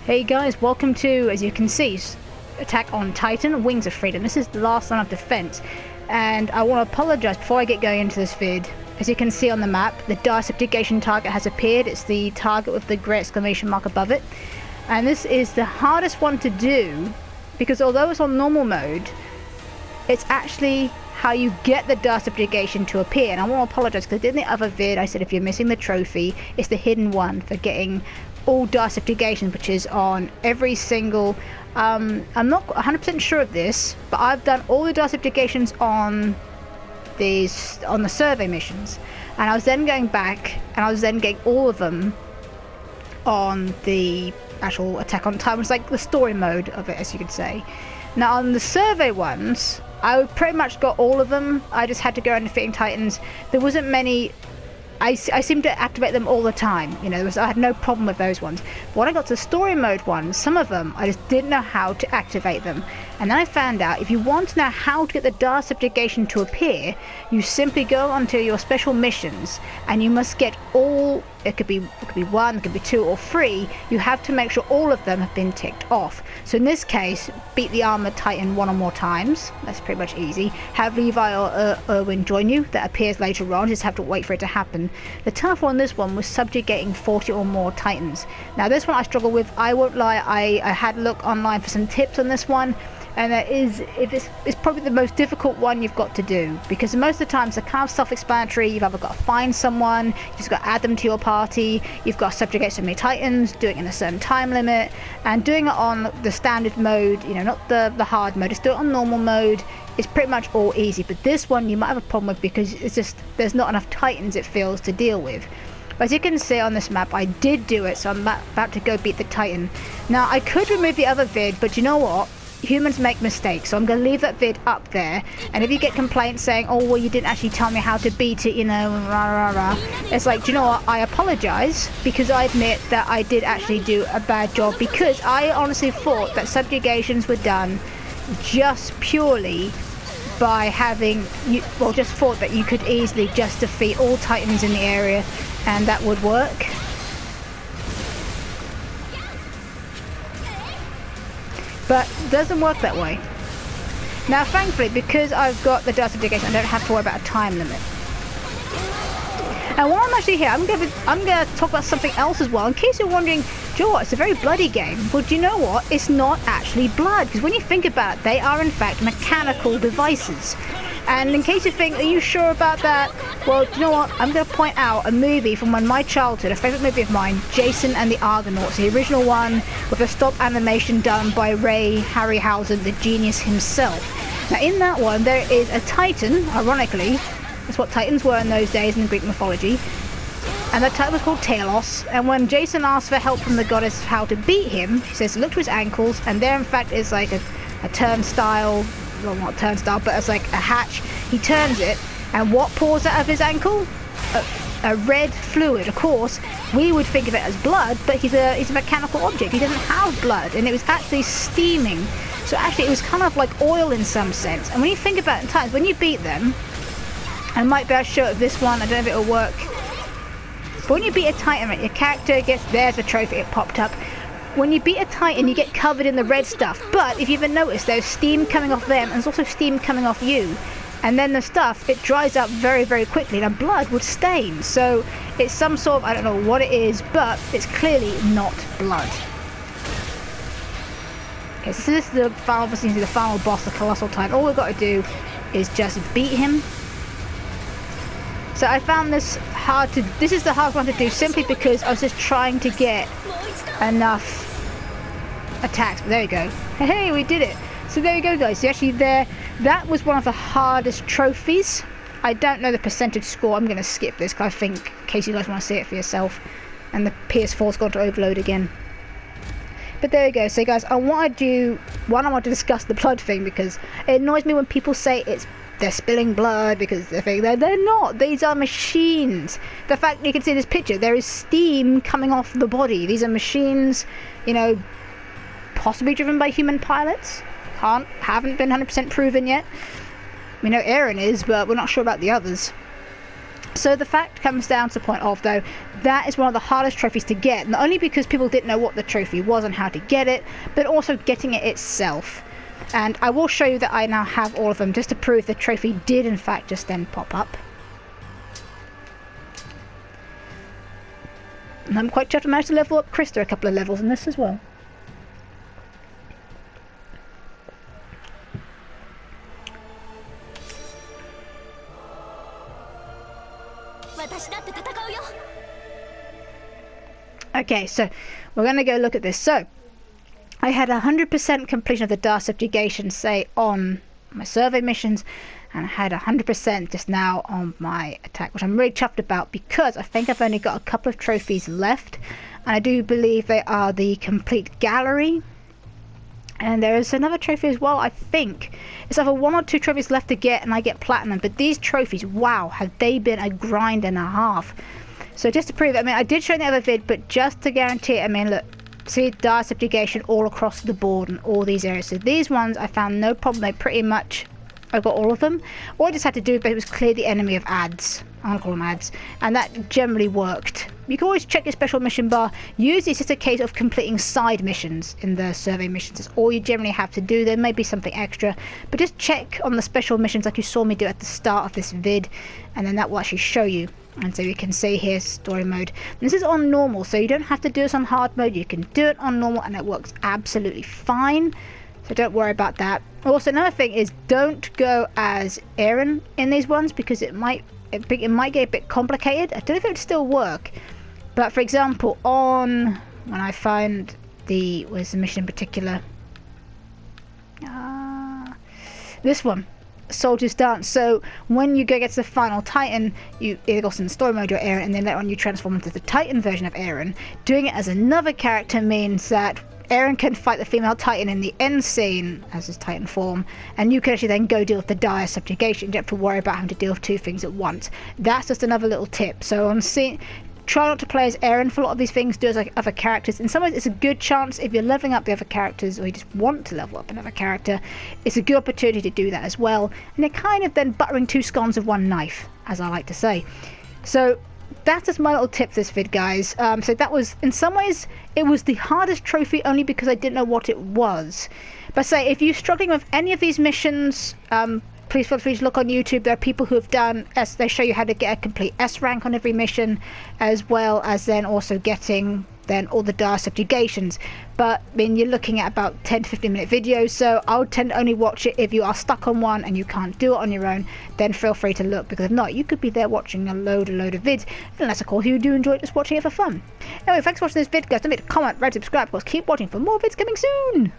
Hey guys, welcome to, as you can see, Attack on Titan, Wings of Freedom. This is the last line of defense, and I want to apologize before I get going into this vid. As you can see on the map, the dire subjugation target has appeared. It's the target with the great exclamation mark above it. And this is the hardest one to do, because although it's on normal mode, it's actually how you get the dire subjugation to appear. And I want to apologize because in the other vid I said if you're missing the trophy, it's the hidden one for getting all dire subjugation, which is on every single I'm not 100% sure of this, but I've done all the dire subjugations on the survey missions, and I was then going back and I was then getting all of them on the actual Attack on Titan, which is like the story mode of it, as you could say. Now on the survey ones, I pretty much got all of them. I just had to go around defeating Titans. There wasn't many. I seem to activate them all the time, you know. I had no problem with those ones. But when I got to story mode ones, some of them I just didn't know how to activate them. And then I found out if you want to know how to get the dire subjugation to appear, you simply go onto your special missions and you must get all. It could be one, it could be two or three. You have to make sure all of them have been ticked off. So in this case, beat the armored Titan one or more times. That's pretty much easy. Have Levi or Erwin join you. That appears later on. Just have to wait for it to happen. The tough one, this one, was subjugating 40 or more Titans. Now this one I struggle with. I won't lie. I had a look online for some tips on this one. And it's probably the most difficult one you've got to do, because most of the times they're kind of self-explanatory. You've either got to find someone, you've just got to add them to your party, you've got to subjugate so many Titans, doing it in a certain time limit, and doing it on the standard mode, you know, not the hard mode, just do it on normal mode. It's pretty much all easy, but this one you might have a problem with because it's just there's not enough Titans, it feels, to deal with. But as you can see on this map, I did do it, so I'm about to go beat the Titan. Now I could remove the other vid, but you know what? Humans make mistakes, so I'm going to leave that vid up there. And if you get complaints saying, oh well, you didn't actually tell me how to beat it, you know, rah rah rah, it's like, do you know what, I apologize, because I admit that I did actually do a bad job, because I honestly thought that subjugations were done just purely by having just thought that you could easily just defeat all Titans in the area and that would work. But it doesn't work that way. Now thankfully, because I've got the dire subjugation, I don't have to worry about a time limit. And while I'm actually here, I'm gonna talk about something else as well. In case you're wondering, do you know what, it's a very bloody game. Well, do you know what? It's not actually blood, because when you think about it, they are in fact mechanical devices. And in case you think, are you sure about that? Well, do you know what? I'm going to point out a movie from my childhood, a favourite movie of mine, Jason and the Argonauts, the original one with a stop animation done by Ray Harryhausen, the genius himself. Now in that one, there is a Titan, ironically, that's what Titans were in those days in Greek mythology, and that Titan was called Talos. And when Jason asks for help from the goddess how to beat him, he says look to his ankles, and there in fact is like a turnstile. Well, not a turnstile, but it's like a hatch. He turns it, and what pours out of his ankle? A red fluid. Of course, we would think of it as blood, but he's a mechanical object. He doesn't have blood, and it was actually steaming. So actually, it was kind of like oil in some sense. And when you think about it in times, when you beat them, I might be able to show it with this one. I don't know if it'll work. But when you beat a Titan, your character gets, there's a trophy, it popped up. When you beat a Titan, you get covered in the red stuff, but if you even notice, there's steam coming off them, and there's also steam coming off you. And then the stuff, it dries up very, very quickly, and blood would stain. So it's some sort of, I don't know what it is, but it's clearly not blood. Okay, so this is the final boss, the Colossal Titan. All we've got to do is just beat him. So I found this this is the hard one to do, simply because I was just trying to get enough attacks. But there you go. Hey, we did it. So there you go, guys. So actually that was one of the hardest trophies. I don't know the percentage score. I'm going to skip this because I think, in case you guys want to see it for yourself. And the PS4's gone to overload again. But there you go. So guys, I want to discuss the blood thing, because it annoys me when people say they're spilling blood because they're not. These are machines. The fact you can see in this picture, there is steam coming off the body. These are machines, you know, possibly driven by human pilots. Haven't been 100% proven yet. We know Aaron is, but we're not sure about the others. So the fact comes down to the point of, though, that is one of the hardest trophies to get, not only because people didn't know what the trophy was and how to get it, but also getting it itself. And I will show you that I now have all of them, just to prove the trophy did in fact just then pop up. And I'm quite chuffed I managed to level up Krista a couple of levels in this as well. Okay, so we're going to go look at this. So I had 100% completion of the Dar Subjugation, say, on my survey missions, and I had 100% just now on my attack, which I'm really chuffed about, because I think I've only got a couple of trophies left, and I do believe they are the complete gallery. And there is another trophy as well, I think. It's either 1 or 2 trophies left to get and I get platinum. But these trophies, wow, have they been a grind and a half. So just to prove it, I mean, I did show in the other vid, but just to guarantee it, I mean, look. See, Dire Subjugation all across the board in all these areas. So these ones, I found no problem. They pretty much, I got all of them. All I just had to do was clear the enemy of ads. I'm gonna call them ads. And that generally worked. You can always check your special mission bar. Usually it's just a case of completing side missions in the survey missions. That's all you generally have to do. There may be something extra, but just check on the special missions like you saw me do at the start of this vid, and then that will actually show you. And so you can see here story mode. And this is on normal, so you don't have to do this on hard mode. You can do it on normal and it works absolutely fine. So don't worry about that. Also, another thing is, don't go as Aaron in these ones, because it might get a bit complicated. I don't know if it would still work. But for example, when I find where's the mission in particular? This one. Soldier's Dance. So when you go get to the final Titan, you either go in the story mode or Aaron, and then later on you transform into the Titan version of Aaron. Doing it as another character means that Aaron can fight the female Titan in the end scene as his Titan form, and you can actually then go deal with the Dire Subjugation. You don't have to worry about having to deal with 2 things at once. That's just another little tip. So on scene, try not to play as Aaron for a lot of these things. Do as like other characters. In some ways, it's a good chance if you're leveling up the other characters, or you just want to level up another character. It's a good opportunity to do that as well. And they're kind of then buttering 2 scones with 1 knife, as I like to say. So that's just my little tip for this vid, guys. So that was, in some ways, it was the hardest trophy only because I didn't know what it was. But say, if you're struggling with any of these missions, please feel free to look on YouTube. There are people who have done they show you how to get a complete S rank on every mission, as well as then also getting then all the Dire Subjugations. But I mean, you're looking at about 10 to 15 minute videos, so I would tend to only watch it if you are stuck on one and you can't do it on your own. Then feel free to look, because if not, you could be there watching a load of vids, unless of course you do enjoy just watching it for fun. Anyway, thanks for watching this vid, guys. Don't forget to comment, rate, subscribe, of course. Keep watching for more vids coming soon.